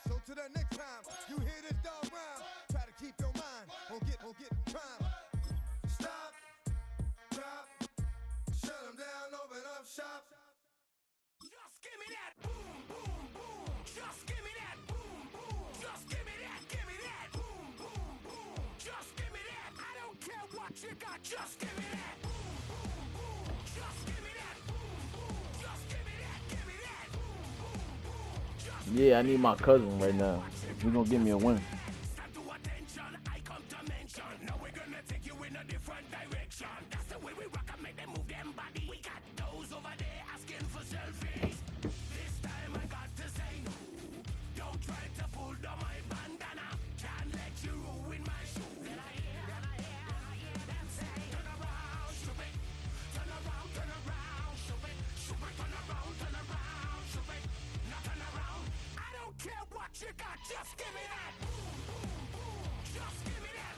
So to the next time you hear this dog rhyme, try to keep your mind on get prime. Stop, drop, shut them down, open up shop. Just give me that boom, boom, boom. Just give me that boom, boom. Just give me that boom, boom, boom. Just give me that. I don't care what you got. Just give me that boom, boom, boom. Just give me that boom, boom. Just give me that boom, boom, boom. Yeah, I need my cousin right now. He's gonna give me a win. I come to mention. Now we're gonna take you in a different direction. That's the way we rock and make them move them body. We got those over there asking for selfies. This time I got to say no. Don't try to pull down my bandana. Can't let you ruin my shoe. Then I hear them say, turn around, stupid. Turn around, stupid. Stupid, turn around, stupid. Now turn around. I don't care what you got, just give me that. Just give me that.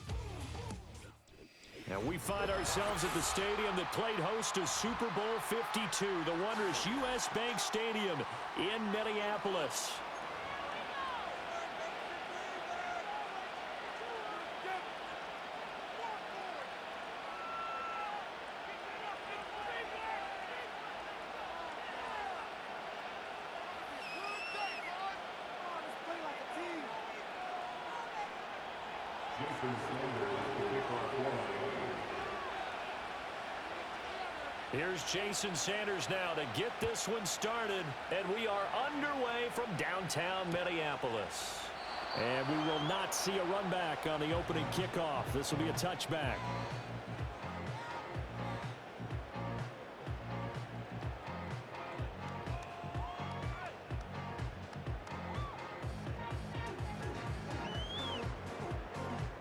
And we find ourselves at the stadium that played host to Super Bowl 52, the wondrous U.S. Bank Stadium in Minneapolis. Here's Jason Sanders now to get this one started, and we are underway from downtown Minneapolis. And we will not see a run back on the opening kickoff. This will be a touchback.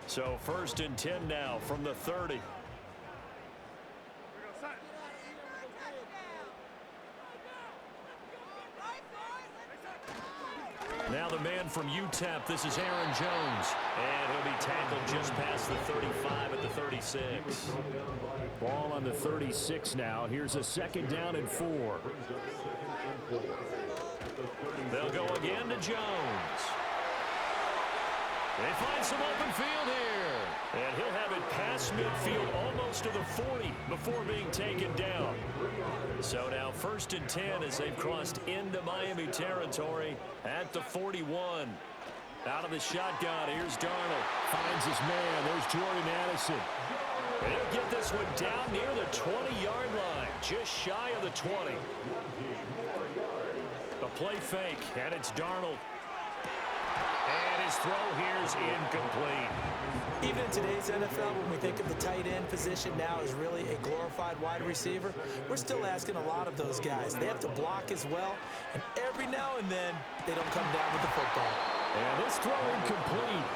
So 1st and 10 now from the 30. Now the man from UTEP, this is Aaron Jones. And he'll be tackled just past the 35 at the 36. Ball on the 36 now. Here's a 2nd down and 4. They'll go again to Jones. They find some open field here. And he'll have it past midfield almost to the 40 before being taken down. So now 1st and 10 as they've crossed into Miami territory at the 41. Out of the shotgun, here's Darnold. Finds his man. There's Jordan Addison. And he'll get this one down near the 20-yard line, just shy of the 20. A play fake, and it's Darnold. And his throw here is incomplete. Even in today's NFL, when we think of the tight end position now as really a glorified wide receiver, we're still asking a lot of those guys. They have to block as well, and every now and then, they don't come down with the football. And this throw incomplete.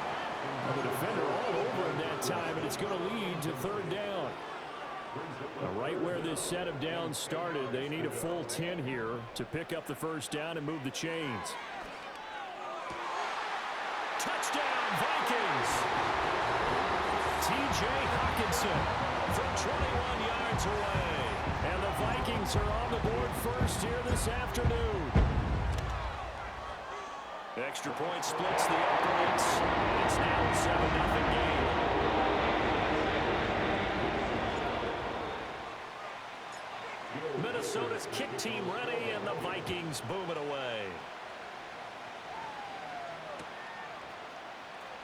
The defender all over him that time, and it's going to lead to 3rd down. Now, right where this set of downs started, they need a full 10 here to pick up the 1st down and move the chains. Touchdown, Vikings! T.J. Hawkinson from 21 yards away. And the Vikings are on the board first here this afternoon. Extra point splits the uprights. And it's now a 7-0 game. Minnesota's kick team ready, and the Vikings boom it away.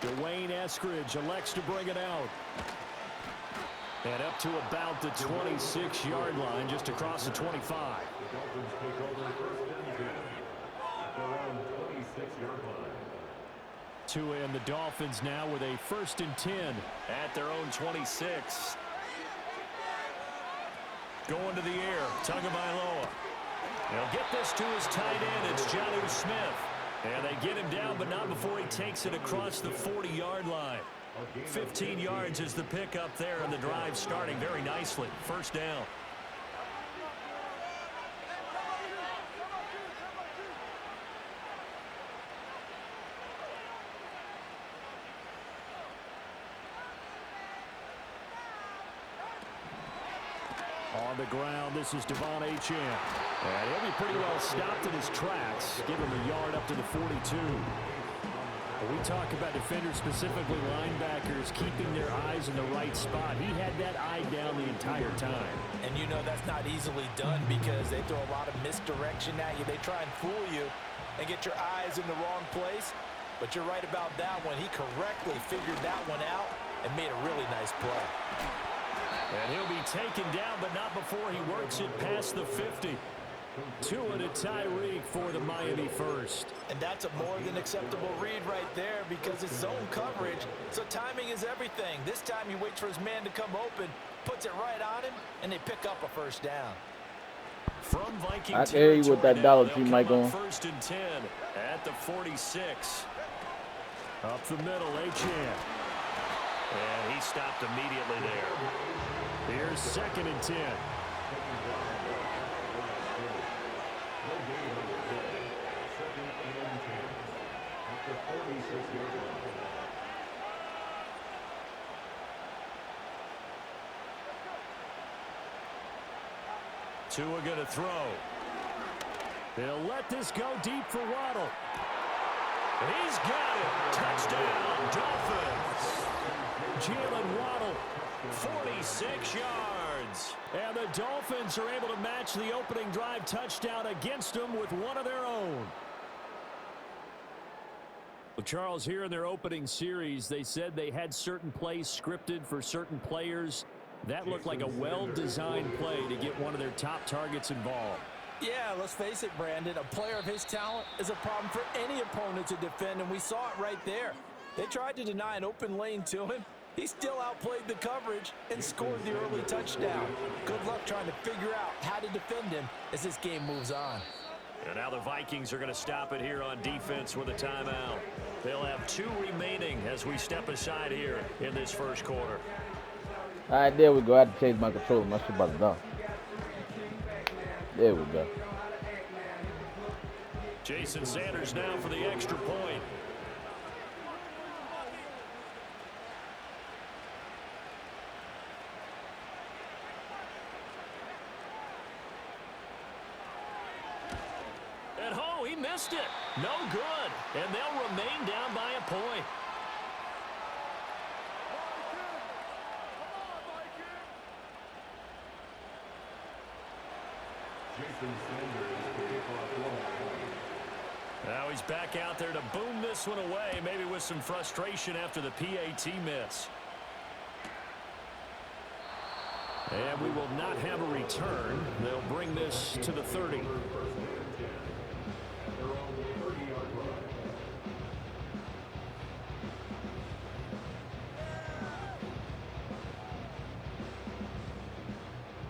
Dwayne Eskridge elects to bring it out. And up to about the 26-yard line, just across the 25. Tua and the Dolphins now with a 1st and 10 at their own 26. Going to the air, Tagovailoa. He'll get this to his tight end. It's Jonnu Smith. And they get him down, but not before he takes it across the 40-yard line. 15 yards is the pickup there, and the drive starting very nicely. 1st down. On the ground, this is Devon Achane. And he'll be pretty well stopped in his tracks. Give him a yard up to the 42. When we talk about defenders, specifically linebackers, keeping their eyes in the right spot, he had that eye down the entire time. And you know that's not easily done because they throw a lot of misdirection at you. They try and fool you and get your eyes in the wrong place. But you're right about that one. He correctly figured that one out and made a really nice play. And he'll be taken down, but not before he works it past the 50. Tua to Tyreek for the Miami first. And that's a more than acceptable read right there because it's zone coverage, so timing is everything. This time he waits for his man to come open, puts it right on him, and they pick up a first down. From Viking I hear you with that Dollar Tree mic on. First and 10 at the 46. Up the middle, Achane. And he stopped immediately there. Here's second and 10. Tua going to throw. They'll let this go deep for Waddle. He's got it. Touchdown, Dolphins. Jalen Waddle, 46 yards. And the Dolphins are able to match the opening drive touchdown against them with one of their own. Well, Charles, here in their opening series, they said they had certain plays scripted for certain players. That looked like a well-designed play to get one of their top targets involved. Yeah, let's face it, Brandon. A player of his talent is a problem for any opponent to defend, and we saw it right there. They tried to deny an open lane to him. He still outplayed the coverage and scored the early touchdown. Good luck trying to figure out how to defend him as this game moves on. And now the Vikings are going to stop it here on defense with a timeout. They'll have 2 remaining as we step aside here in this first quarter. All right, there we go. I had to change my controller. My shit about to die. There we go. Jason Sanders now for the extra point. At home, he missed it. No good. And they'll remain down by a point. Now he's back out there to boom this one away, maybe with some frustration after the PAT miss. And we will not have a return. They'll bring this to the 30.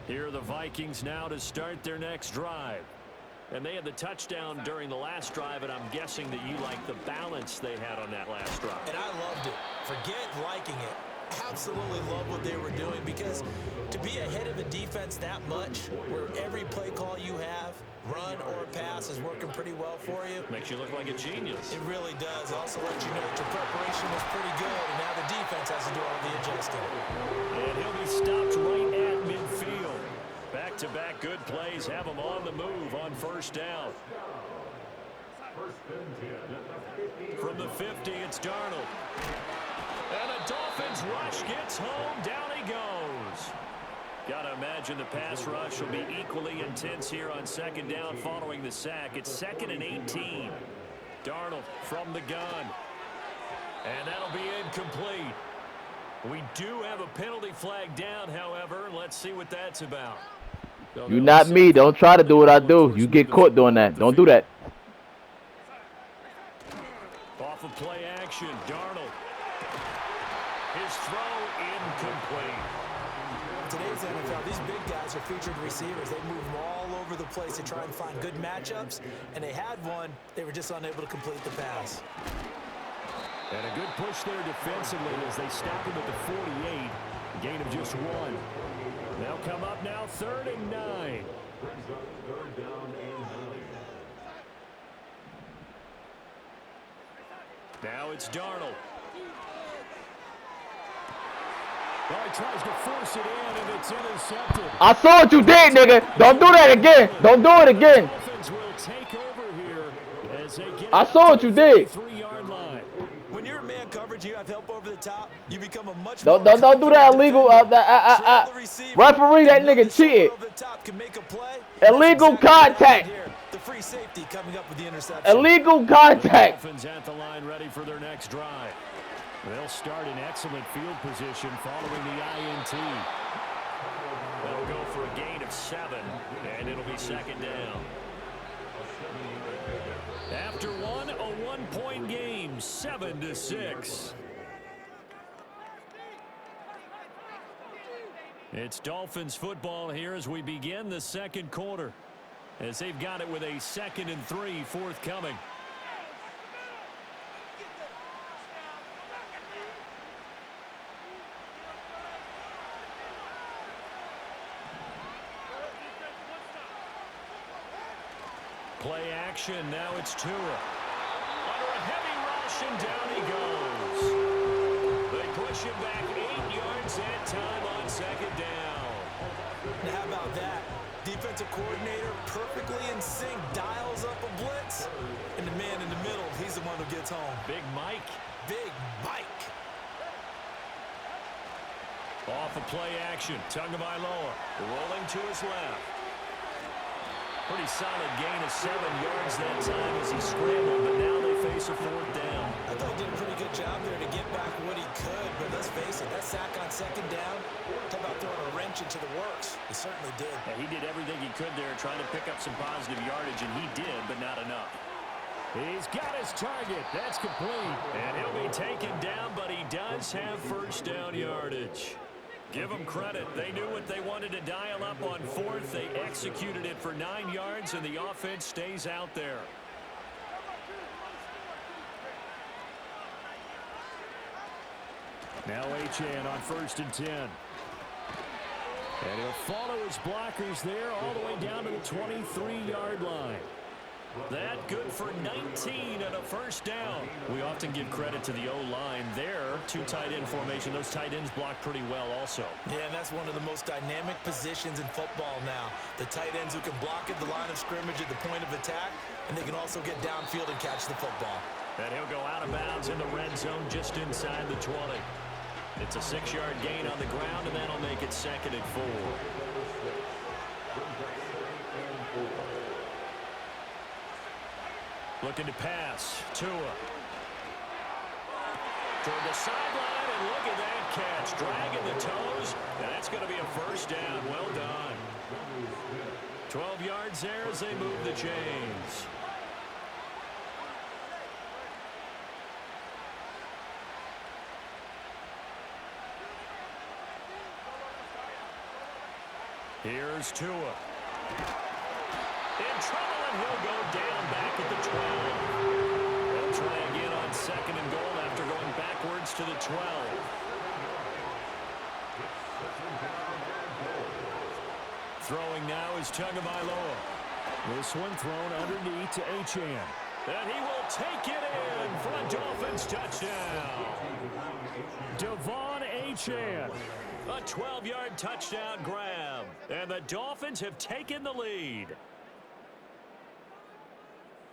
Here are the Vikings now to start their next drive. And they had the touchdown during the last drive, and I'm guessing that you like the balance they had on that last drive. And I loved it. Forget liking it. Absolutely love what they were doing, because to be ahead of a defense that much, where every play call you have, run or pass, is working pretty well for you. Makes you look like a genius. It really does. Also let you know that your preparation was pretty good, and now the defense has to do all the adjusting. And he'll be stopped right at midfield. Back-to-back good plays have him on the move on first down. From the 50, it's Darnold. And the Dolphins rush gets home. Down he goes. Got to imagine the pass rush will be equally intense here on second down following the sack. It's 2nd and 18. Darnold from the gun. And that'll be incomplete. We do have a penalty flag down, however. Let's see what that's about. You not me. Don't try to do what I do. You get caught doing that. Don't do that. Off of play action, Darnold. His throw incomplete. Today's NFL, these big guys are featured receivers. They move all over the place to try and find good matchups, and they had one. They were just unable to complete the pass. And a good push there defensively as they stop him at the 48. Gain of just 1. They'll come up now 3rd and 9. Now it's Darnold. Well, he tries to force it in, and it's intercepted. I saw what you did, nigga. Don't do that again. Don't do it again. Dolphins will take over here as they get I saw what you did. 3-yard line. When you're in man coverage, you have help over the top. You become a much Don't more do that illegal. Referee, that nigga cheated. Illegal contact. The free safety coming up with the interception. Illegal contact. Dolphins at the line ready for their next drive. They'll start in excellent field position following the INT. They'll go for a gain of 7, and it'll be second down. After one, a one-point game, 7-6. It's Dolphins football here as we begin the second quarter, as they've got it with a 2nd and 3 forthcoming. Play action, now it's Tua. Under a heavy rush, and down he goes. They push him back 8 yards that time on second down. Now how about that? Defensive coordinator perfectly in sync, dials up a blitz. And the man in the middle, he's the one who gets home. Big Mike. Big Mike. Off a play action, Tagovailoa rolling to his left. Pretty solid gain of 7 yards that time as he scrambled, but now they face a 4th down. I thought he did a pretty good job there to get back what he could, but let's face it, that sack on second down, talk about throwing a wrench into the works. He certainly did. Yeah, he did everything he could there, trying to pick up some positive yardage, and he did, but not enough. He's got his target. That's complete. And he'll be taken down, but he does have first down yardage. Give them credit. They knew what they wanted to dial up on 4th. They executed it for 9 yards, and the offense stays out there. Now Achane on 1st and 10. And he'll follow his blockers there all the way down to the 23-yard line. That good for 19 and a first down. We often give credit to the O-line there. 2 tight end formation. Those tight ends block pretty well also. Yeah, and that's one of the most dynamic positions in football now. The tight ends who can block at the line of scrimmage at the point of attack, and they can also get downfield and catch the football. And he'll go out of bounds in the red zone just inside the 20. It's a 6-yard gain on the ground, and that'll make it 2nd and 4. Looking to pass. Tua. Toward the sideline, and look at that catch. Dragging the toes. That's going to be a first down. Well done. 12 yards there as they move the chains. Here's Tua. In trouble, and he'll go down back at the 12. They'll try again on 2nd and goal after going backwards to the 12. Throwing now is Tagovailoa. This one thrown underneath to Achane. And he will take it in for a Dolphins touchdown. Devon Achane. A 12-yard touchdown grab. And the Dolphins have taken the lead.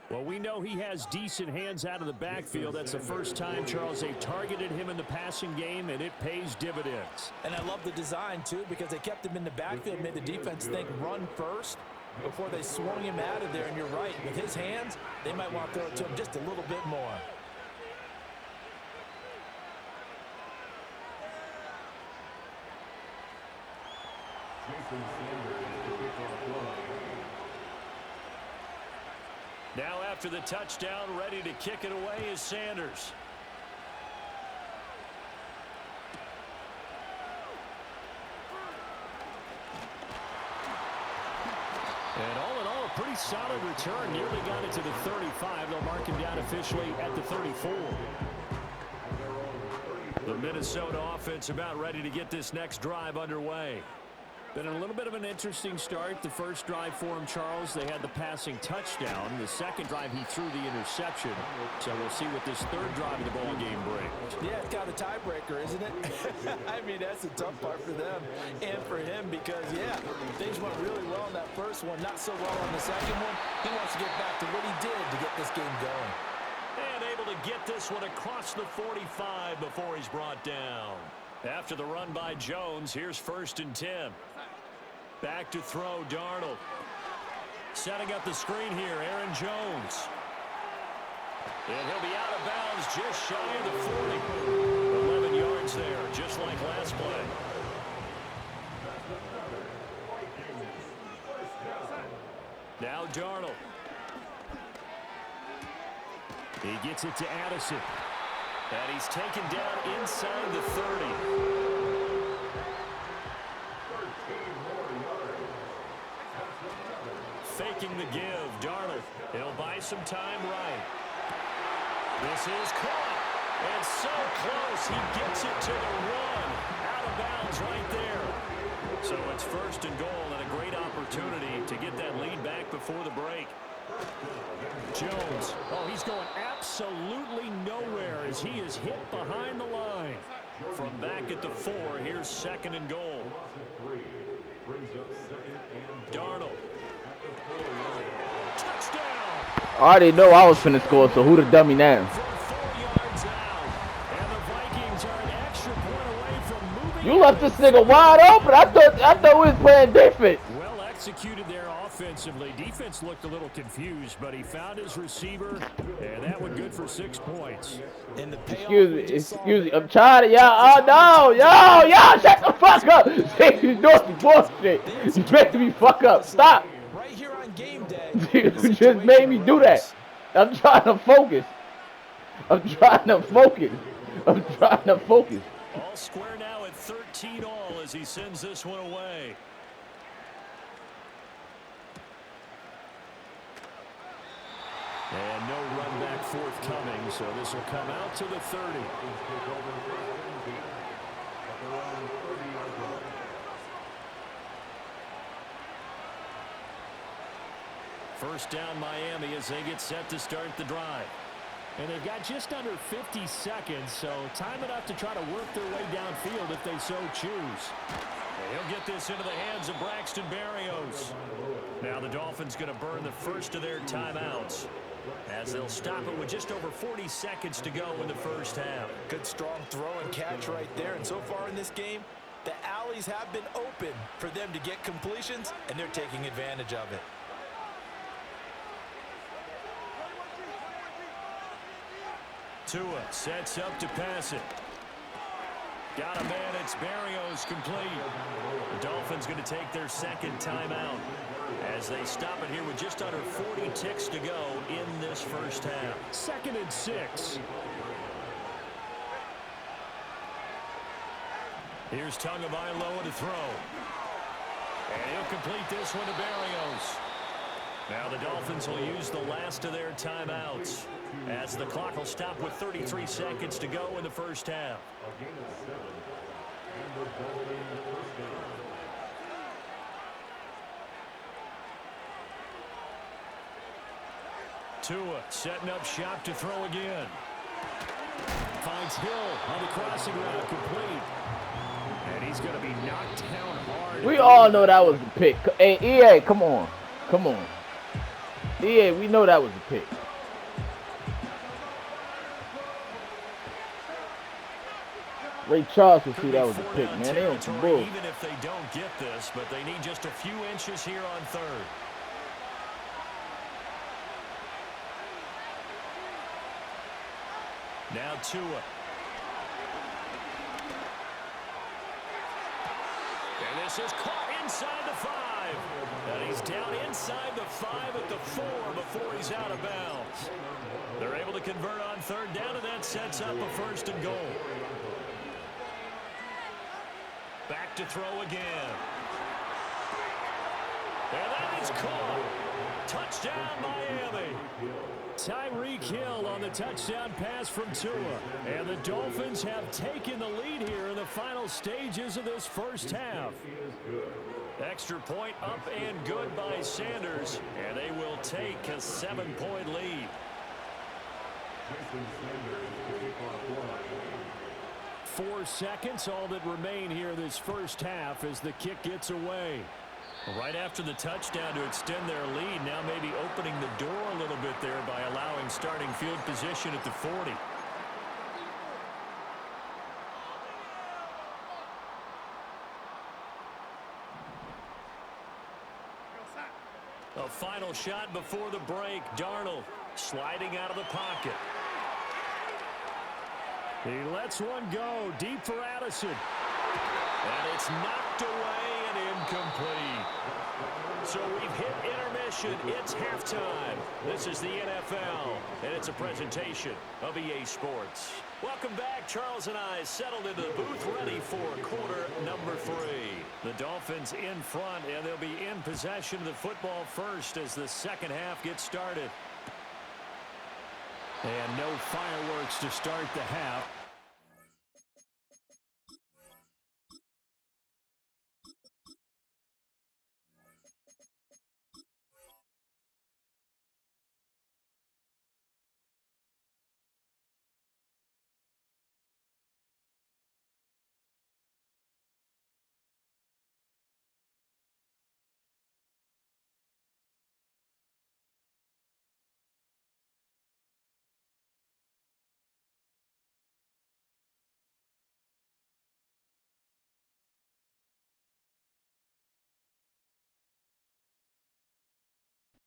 Well, we know he has decent hands out of the backfield. That's the first time, Charles, they've targeted him in the passing game, and it pays dividends. And I love the design, too, because they kept him in the backfield, made the defense think run first before they swung him out of there. And you're right, with his hands, they might want to throw it to him just a little bit more. Now after the touchdown, ready to kick it away is Sanders. And all in all, a pretty solid return. Nearly got it to the 35. They'll mark him down officially at the 34. The Minnesota offense about ready to get this next drive underway. Been a little bit of an interesting start. The first drive for him, Charles, they had the passing touchdown. The second drive, he threw the interception. So we'll see what this third drive of the ball game brings. Yeah, it's kind of a tiebreaker, isn't it? I mean, that's the tough part for them and for him because, yeah, things went really well in that first one, not so well on the second one. He wants to get back to what he did to get this game going. And able to get this one across the 45 before he's brought down. After the run by Jones, here's 1st and 10. Back to throw, Darnold. Setting up the screen here, Aaron Jones. And he'll be out of bounds just shy of the 40. 11 yards there, just like last play. Now Darnold. He gets it to Addison. And he's taken down inside the 30. Faking the give, Darnold. He'll buy some time right. This is caught. And so close, he gets it to the run. Out of bounds right there. So it's 1st and goal and a great opportunity to get that lead back before the break. Jones. Oh, he's going absolutely nowhere as he is hit behind the line. From back at the 4, here's 2nd and goal. Darnold. Touchdown. I already know I was finna score, so who the dummy now? You left this nigga wide open. I thought we was playing defense. Well executed there offensively. Defense looked a little confused, but he found his receiver, and that one good for 6 points. And the excuse me. I'm trying to, y'all. Oh no, y'all, shut the fuck up. You doing bullshit. You making me fuck up. Stop. Right here on game day. You just made me do that. I'm trying to focus. I'm trying to focus. All square now at 13 all as he sends this one away. And no run back forthcoming, so this will come out to the 30. First down Miami as they get set to start the drive. And they've got just under 50 seconds, so time enough to try to work their way downfield if they so choose. And he'll get this into the hands of Braxton Berrios. Now the Dolphins going to burn the first of their timeouts as they'll stop it with just over 40 seconds to go in the first half. Good strong throw and catch right there. And so far in this game, the alleys have been open for them to get completions, and they're taking advantage of it. Tua sets up to pass it. Got a man, it's Berrios complete. The Dolphins going to take their second timeout as they stop it here with just under 40 ticks to go in this first half. 2nd and 6. Here's Tagovailoa to throw. And he'll complete this one to Berrios. Now the Dolphins will use the last of their timeouts as the clock will stop with 33 seconds to go in the first half. Tua setting up shop to throw again. Finds Hill on the crossing route, complete. And he's going to be knocked down hard. We all know that was a pick. Hey, EA, come on. Come on. EA, we know that was a pick. Ray Charles will see that was a pick, man. They on some bull. Even if they don't get this, but they need just a few inches here on third. Now Tua. And this is caught inside the 5. And he's down inside the 5 at the 4 before he's out of bounds. They're able to convert on third down, and that sets up a 1st and goal. Back to throw again. And that is caught. Touchdown, Miami. Tyreek Hill on the touchdown pass from Tua. And the Dolphins have taken the lead here in the final stages of this first half. Extra point up and good by Sanders, and they will take a 7-point lead. 4 seconds, all that remain here this first half as the kick gets away. Right after the touchdown to extend their lead, now maybe opening the door a little bit there by allowing starting field position at the 40. A final shot before the break. Darnold sliding out of the pocket. He lets one go deep for Addison. And it's knocked away and incomplete. So we've hit intermission. It's halftime. This is the NFL, and it's a presentation of EA Sports. Welcome back. Charles and I settled into the booth, ready for quarter number 3. The Dolphins in front, and they'll be in possession of the football first as the second half gets started. And no fireworks to start the half.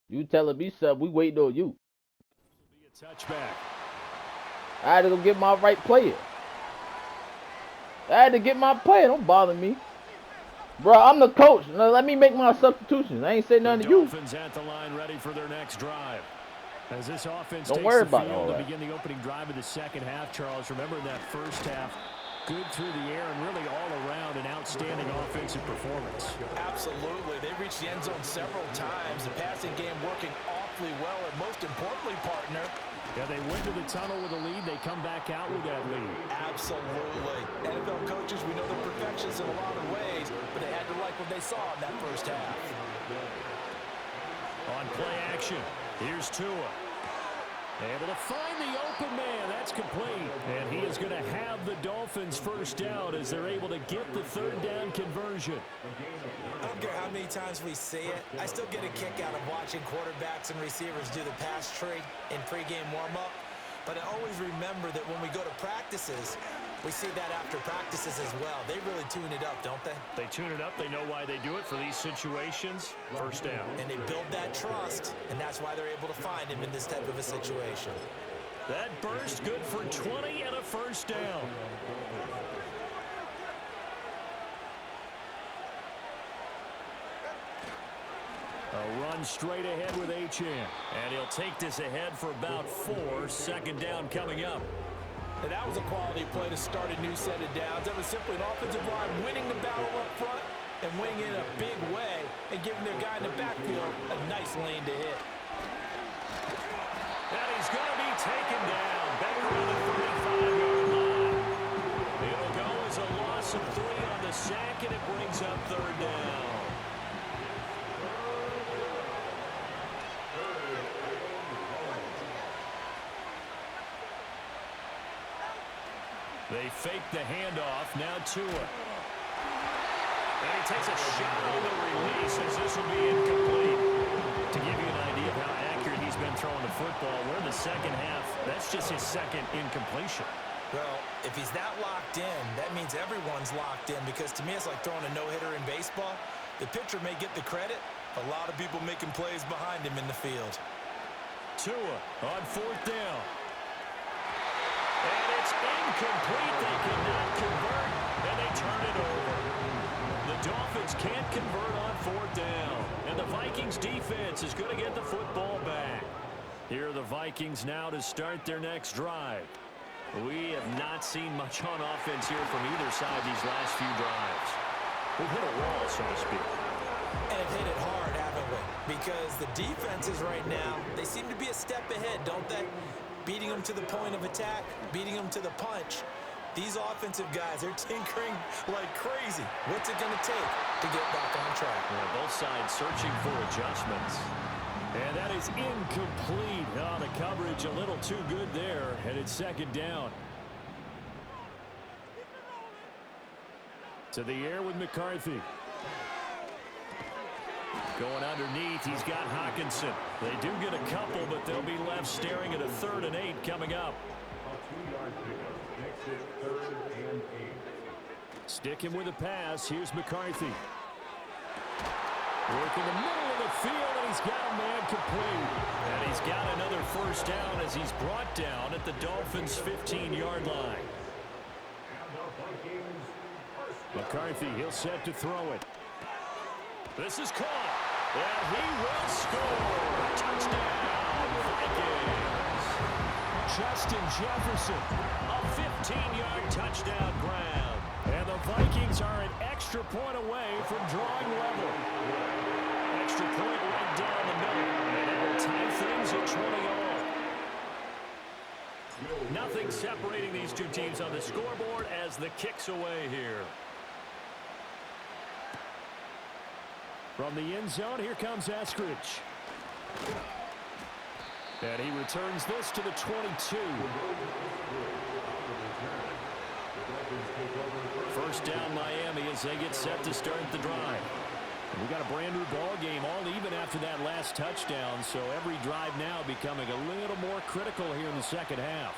You telling me something, we waiting on you. Be a touchback. I had to go get my right player. I had to get my player. Don't bother me. Bro, I'm the coach. Now, let me make my substitutions. I ain't say nothing to you. Dolphins at the line ready for their next drive. As this offense Don't takes worry the about field all to that. begin the opening drive of the second half, Charles, remember that first half, good through the air and really all around an outstanding offensive performance. Absolutely. They reached the end zone several times. The passing game working awfully well, and most importantly, partner, Yeah, they went to the tunnel with a lead. They come back out with that lead. absolutely. NFL coaches, we know they're perfectionists in a lot of ways, but they had to like what they saw in that first half. On play action, here's Tua. Able to find the open man. That's complete. And he is going to have the Dolphins first down as they're able to get the third down conversion. I don't care how many times we see it. I still get a kick out of watching quarterbacks and receivers do the pass tree in pregame warm-up. But I always remember that when we go to practices, we see that after practices as well. They really tune it up, don't they? They tune it up. They know why they do it for these situations. First down. And they build that trust, and that's why they're able to find him in this type of a situation. That burst good for 20 and a first down. A run straight ahead with Achane. And he'll take this ahead for about 4. Second down coming up. And that was a quality play to start a new set of downs. That was simply an offensive line winning the battle up front and winning in a big way and giving their guy in the backfield a nice lane to hit. And he's going to be taken down. Back around the 35-yard line. It'll go as a loss of 3 on the sack, and it brings up third down. They fake the handoff. Now Tua. And he takes a shot on the release as this will be incomplete. To give you an idea of how accurate he's been throwing the football, we're in the second half. That's just his second incompletion. Well, if he's that locked in, that means everyone's locked in, because to me it's like throwing a no-hitter in baseball. The pitcher may get the credit. A lot of people making plays behind him in the field. Tua on fourth down. And it's incomplete. They cannot convert, and they turn it over. The Dolphins can't convert on fourth down, and the Vikings defense is going to get the football back. Here are the Vikings now to start their next drive. We have not seen much on offense here from either side these last few drives. We've hit a wall, so to speak. And have hit it hard, haven't we? Because the defenses right now, they seem to be a step ahead, don't they? Beating them to the point of attack, beating them to the punch. These offensive guys, they're tinkering like crazy. What's it going to take to get back on track? Yeah, both sides searching for adjustments. And that is incomplete. Oh, the coverage a little too good there, and it's second down. To the air with McCarthy. Going underneath, he's got Hawkinson. They do get a couple, but they'll be left staring at a 3rd and 8 coming up. Stick him with a pass. Here's McCarthy. Work in the middle of the field, and he's got a man complete. And he's got another first down as he's brought down at the Dolphins' 15-yard line. McCarthy, he'll set to throw it. This is caught, and he will score. Touchdown, Vikings. Justin Jefferson, a 15-yard touchdown grab. And the Vikings are an extra point away from drawing level. Extra point right down the middle, and it will tie things at 20-all. Nothing separating these two teams on the scoreboard as the kick's away here. From the end zone, here comes Eskridge. And he returns this to the 22. First down Miami as they get set to start the drive. And we got a brand new ball game, all even after that last touchdown, so every drive now becoming a little more critical here in the second half.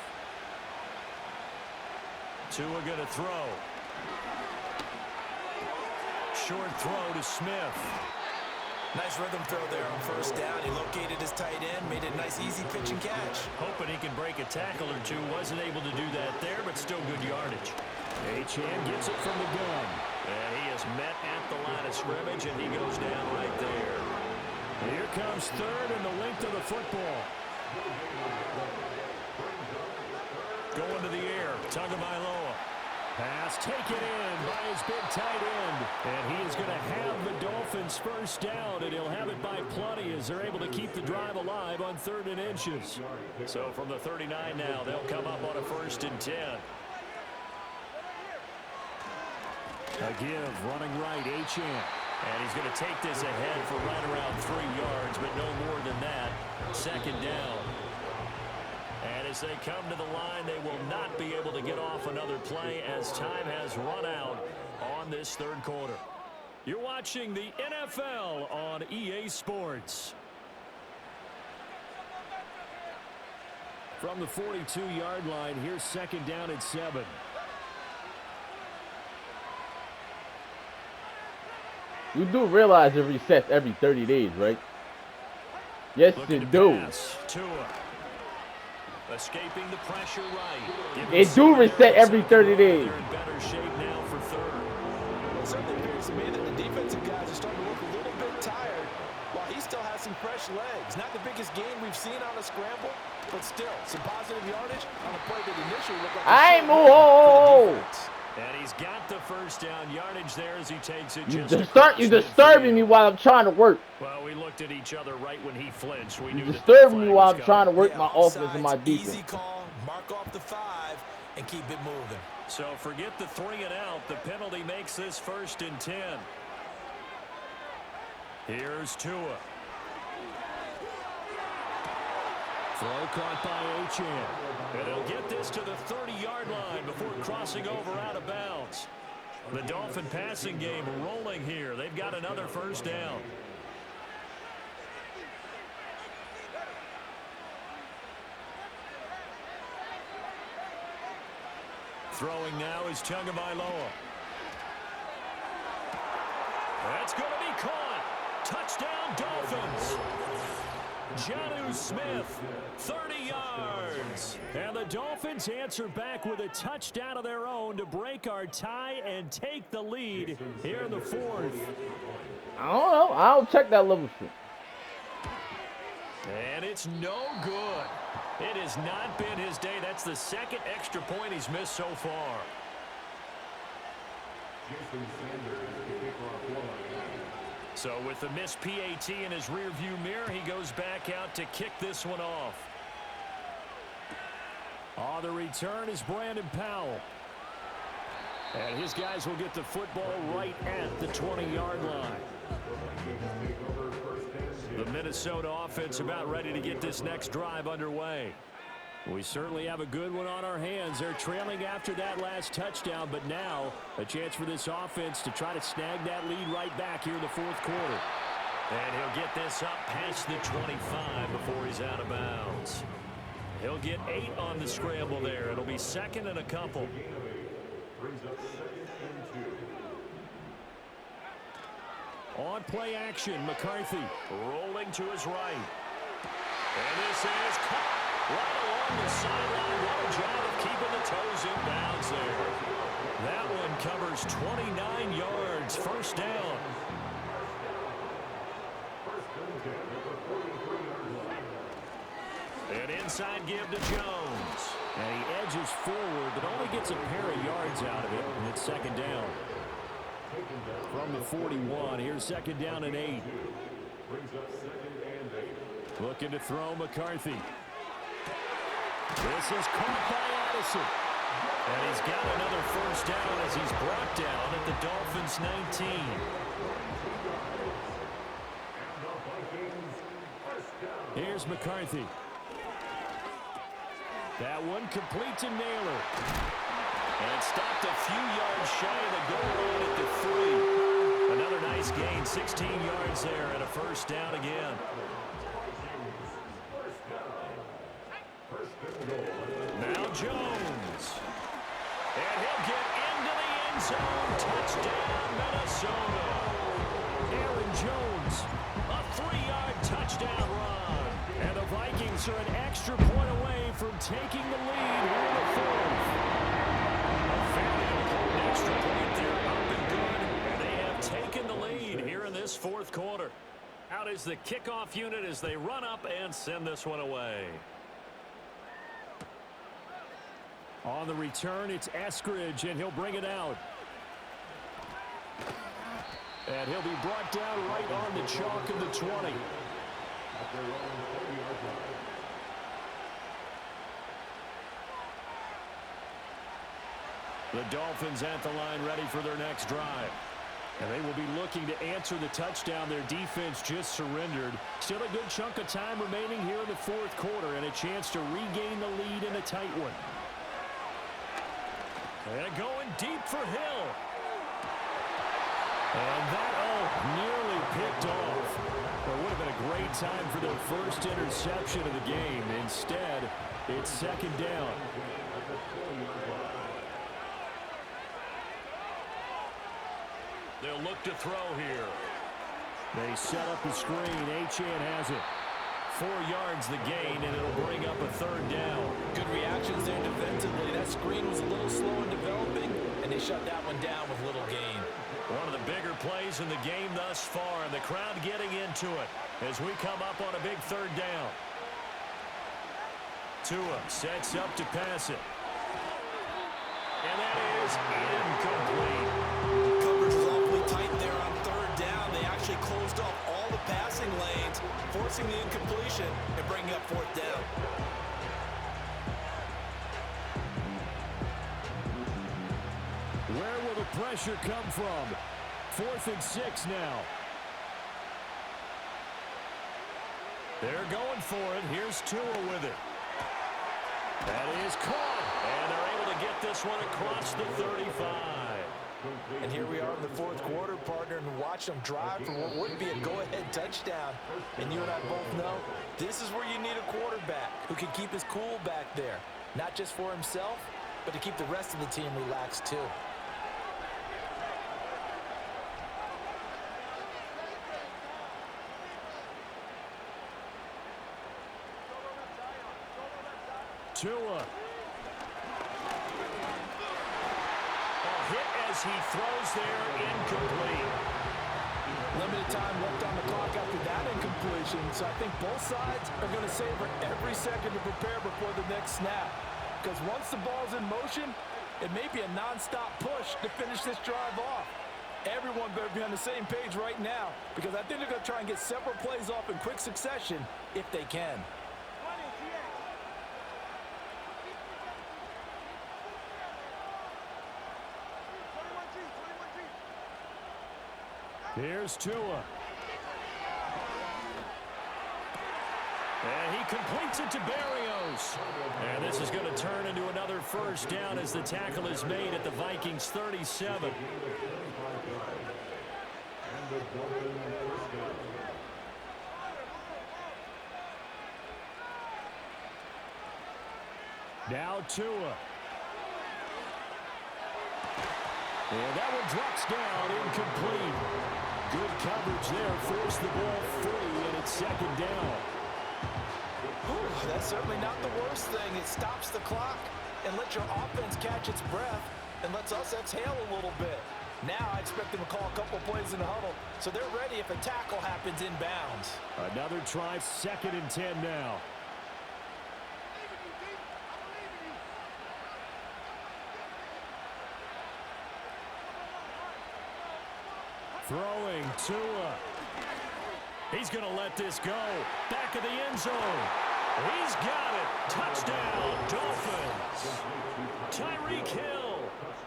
Tua going to throw. Short throw to Smith. Nice rhythm throw there on first down. He located his tight end, made it a nice easy pitch and catch. Hoping he can break a tackle or two. Wasn't able to do that there, but still good yardage. Achane gets it from the gun. And he is met at the line of scrimmage, and he goes down right there. Here comes third and the length of the football. Going to the air. Tagovailoa. Pass taken in by his big tight end. And he is going to have the Dolphins first down, and he'll have it by plenty as they're able to keep the drive alive on 3rd and inches. So from the 39 now, they'll come up on a 1st and 10. A give, running right, Achane. And he's going to take this ahead for right around 3 yards, but no more than that. Second down. And as they come to the line, they will not be able to get off another play as time has run out on this 3rd quarter. You're watching the NFL on EA Sports. From the 42-yard line, here's second down at 7. You do realize it resets every 30 days, right? Yes, you do. Tua. Escaping the pressure right. It do reset every 30 days. They're in better shape now for 3rd. It certainly appears to me that the defensive guys are starting to look a little bit tired, while he still has some fresh legs. Not the biggest game we've seen on a scramble, but still some positive yardage on a play that initially looked like And he's got the first down yardage there as he takes it. You're disturbing me while I'm trying to work. Well, we looked at each other right when he flinched. We You're knew disturbing me while I'm trying to work my offense and my defense. Easy call, mark off the 5, and keep it moving. So forget the 3 and out. The penalty makes this 1st and 10. Here's Tua. Throw caught by Achane. And he'll get this to the 30-yard line before crossing over out of bounds. The Dolphin passing game rolling here. They've got another first down. Throwing now is Tagovailoa. That's going to be caught. Touchdown, Dolphins. Jonnu Smith, 30 yards. And the Dolphins answer back with a touchdown of their own to break our tie and take the lead here in the 4th. I don't know. I'll check that level shit. And it's no good. It has not been his day. That's the 2nd extra point he's missed so far. So with the missed PAT in his rearview mirror, he goes back out to kick this one off. On the return is Brandon Powell. And his guys will get the football right at the 20-yard line. The Minnesota offense about ready to get this next drive underway. We certainly have a good one on our hands. They're trailing after that last touchdown, but now a chance for this offense to try to snag that lead right back here in the fourth quarter. And he'll get this up past the 25 before he's out of bounds. He'll get 8 on the scramble there. It'll be second and a couple. On play action, McCarthy rolling to his right. And this is caught right along the sideline. What a job of keeping the toes in bounds there. That one covers 29 yards, first down. An inside give to Jones. And he edges forward, but only gets a pair of yards out of it, and it's second down. From the 41, here's second down and 8. Looking to throw McCarthy. This is caught by Addison. And he's got another first down as he's brought down at the Dolphins' 19. Here's McCarthy. That one complete to Naylor. And stopped a few yards shy of the goal line at the 3. Another nice gain, 16 yards there, and a first down again. Now Jones. And he'll get into the end zone. Touchdown, Minnesota. Aaron Jones, a 3-yard touchdown run. And the Vikings are an extra point away from taking the lead here in the fourth. A very important extra point there, up and good. And they have taken the lead here in this fourth quarter. Out is the kickoff unit as they run up and send this one away. On the return, it's Eskridge, and he'll bring it out. And he'll be brought down right on the chalk of the 20. The Dolphins at the line ready for their next drive. And they will be looking to answer the touchdown their defense just surrendered. Still a good chunk of time remaining here in the fourth quarter and a chance to regain the lead in a tight one. And going deep for Hill. And that, nearly picked off. Well, it would have been a great time for their first interception of the game. Instead, it's second down. They'll look to throw here. They set up the screen. Achane has it. 4 yards the gain, and it'll bring up a third down. Good reactions there defensively. That screen was a little slow in developing, and they shut that one down with little gain. One of the bigger plays in the game thus far, and the crowd getting into it as we come up on a big third down. Tua sets up to pass it. And that is incomplete. Coverage was awfully tight there on third down. They actually closed off all the passing lanes, forcing the incompletion and bringing up fourth down. Where will the pressure come from? 4th and 6 now. They're going for it. Here's Tua with it. That is caught. And they're able to get this one across the 35. And here we are in the fourth quarter, partner, and watch them drive for what would be a go-ahead touchdown. And you and I both know this is where you need a quarterback who can keep his cool back there. Not just for himself, but to keep the rest of the team relaxed too. Tua. Hit as he throws there, incomplete. Limited time left on the clock after that incompletion, so I think both sides are going to savor every second to prepare before the next snap. Because once the ball's in motion, it may be a non-stop push to finish this drive off. Everyone better be on the same page right now, because I think they're going to try and get several plays off in quick succession if they can. Here's Tua. And he completes it to Berrios. And this is going to turn into another first down as the tackle is made at the Vikings 37. Now Tua. And that one drops down, incomplete. Good coverage there, forced the ball free, and it's second down. That's certainly not the worst thing. It stops the clock and lets your offense catch its breath and lets us exhale a little bit. Now I expect them to call a couple plays in the huddle, so they're ready if a tackle happens inbounds. Another try, 2nd and 10 now. Throwing Tua. He's going to let this go. Back of the end zone. He's got it. Touchdown, Dolphins. Tyreek Hill,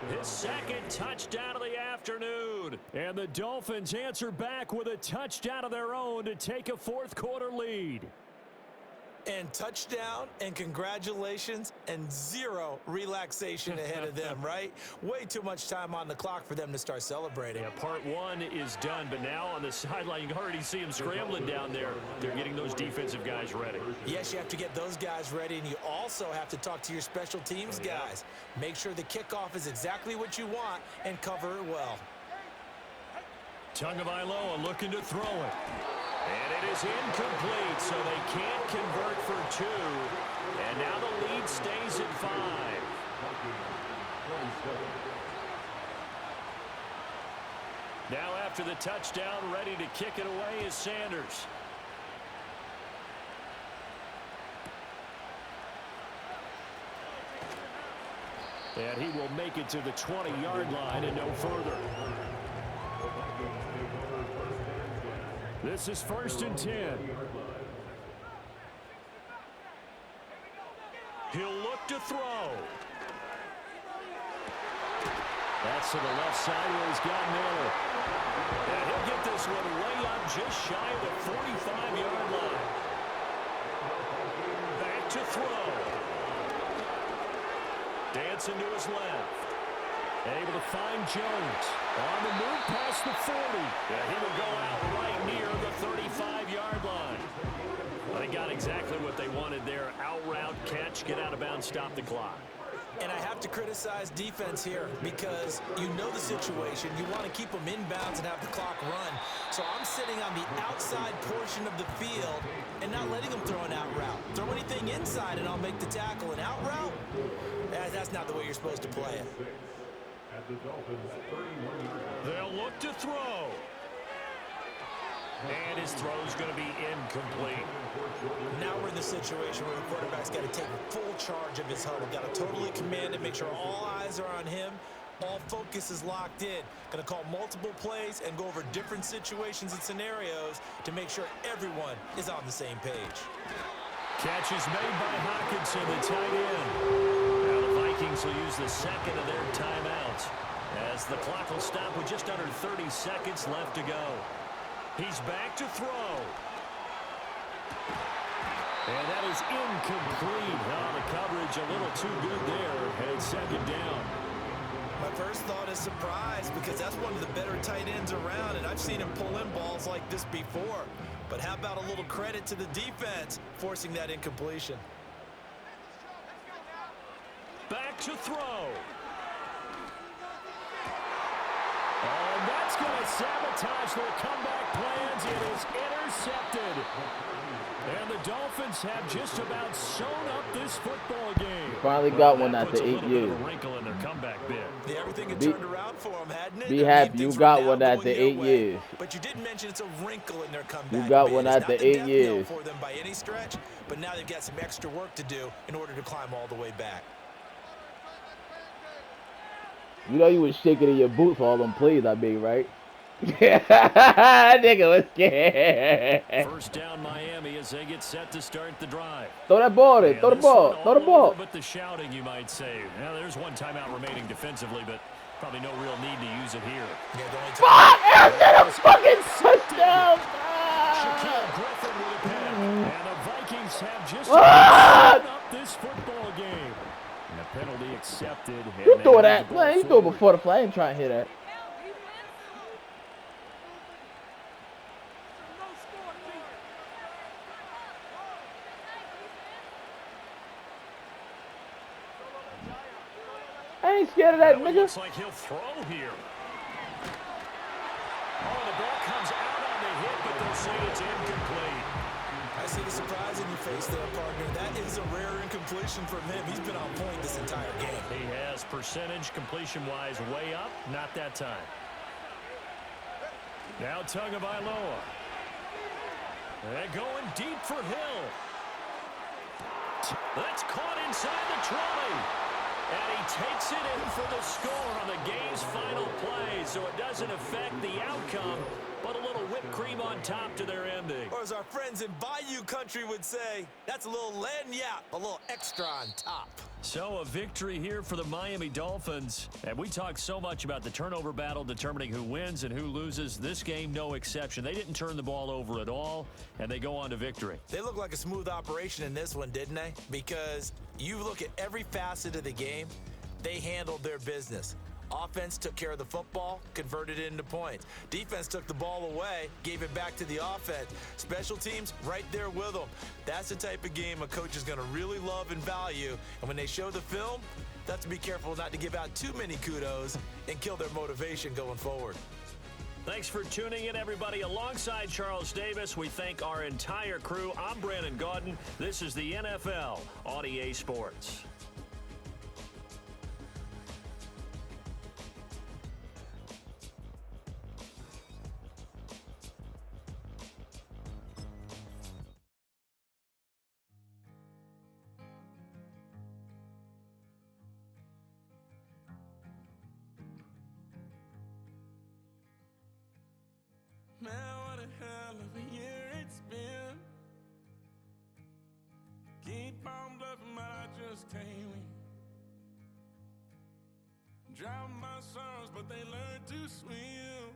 his 2nd touchdown of the afternoon. And the Dolphins answer back with a touchdown of their own to take a 4th quarter lead. And touchdown and congratulations and 0 relaxation ahead of them, right? Way too much time on the clock for them to start celebrating. Yeah, part 1 is done, but now on the sideline, you can already see them scrambling down there. They're getting those defensive guys ready. Yes, you have to get those guys ready, and you also have to talk to your special teams guys. Make sure the kickoff is exactly what you want and cover it well. Tagovailoa looking to throw it. And it is incomplete, so they can't convert for 2. And now the lead stays at 5. Now after the touchdown, ready to kick it away is Sanders. And he will make it to the 20-yard line and no further. This is 1st and 10. He'll look to throw. That's to the left side where he's got Miller. And he'll get this one way up just shy of the 45-yard line. Back to throw. Dancing to his left. Able to find Jones. On the move past the 40. And he will go out right near the 35-yard line. They got exactly what they wanted there. Out route, catch, get out of bounds, stop the clock. And I have to criticize defense here because you know the situation. You want to keep them inbounds and have the clock run. So I'm sitting on the outside portion of the field and not letting them throw an out route. Throw anything inside and I'll make the tackle. An out route? That's not the way you're supposed to play it. They'll look to throw. And his throw's going to be incomplete. Now we're in the situation where the quarterback's got to take full charge of his huddle. Got to totally command it, make sure all eyes are on him. All focus is locked in. Going to call multiple plays and go over different situations and scenarios to make sure everyone is on the same page. Catch is made by Hockenson, the tight end. Now the Vikings will use the 2nd of their timeouts as the clock will stop with just under 30 seconds left to go. He's back to throw. And that is incomplete. Oh, the coverage a little too good there. And it's 2nd down. My first thought is surprise because that's one of the better tight ends around, and I've seen him pull in balls like this before. But how about a little credit to the defense forcing that incompletion? Back to throw. And that's going to sabotage their comeback plans. It is intercepted. And the Dolphins have just about sewn up this football game. Finally got one after 8 years. A wrinkle in their comeback bid. Yeah, everything had turned around for them, hadn't it? Be happy. You got one after 8 years. But you didn't mention it's a wrinkle in their comeback. You got bid. one It's after not the 8 death years. knell for them by any stretch, but now they've got some extra work to do in order to climb all the way back. You know you was shaking in your boots for all them plays I made, right? Nigga was scared. First down Miami as they get set to start the drive. Throw that ball in. Throw the ball. Throw the ball. But the shouting, you might say. Now there's one timeout remaining defensively, but Probably no real need to use it here. Yeah, the only time Fuck! Aaron did a fucking touchdown! Shaquille Griffin with a pick. And the Vikings have just Ah! up this football game. And a penalty accepted. You throw that. Man, you throw it before the flag. I ain't trying to hit that. I ain't scared of that nigga. Looks like he'll throw here. Oh, the ball comes out on the hit, but they'll say it's incomplete. I see the surprise in your face there, partner. That is a rare incompletion from him. He's been on point this entire game. He has percentage completion-wise way up. Not that time. Now Tagovailoa. And going deep for Hill. That's caught inside the trolley. And he takes it in for the score on the game's final play, so it doesn't affect the outcome, but a little whipped cream on top to their ending. Or as our friends in Bayou Country would say, that's a little lagniappe, a little extra on top. So a victory here for the Miami Dolphins. And we talked so much about the turnover battle determining who wins and who loses. This game, no exception. They didn't turn the ball over at all, and they go on to victory. They look like a smooth operation in this one, didn't they? Because you look at every facet of the game, they handled their business. Offense took care of the football, converted it into points. Defense took the ball away, gave it back to the offense. Special teams, right there with them. That's the type of game a coach is going to really love and value. And when they show the film, they have to be careful not to give out too many kudos and kill their motivation going forward. Thanks for tuning in, everybody. Alongside Charles Davis, we thank our entire crew. I'm Brandon Gaudin. This is the NFL on EA Sports. Man, what a hell of a year it's been. Keep on bluffing, but I just can't win. Drown my sons, but they learn to swim.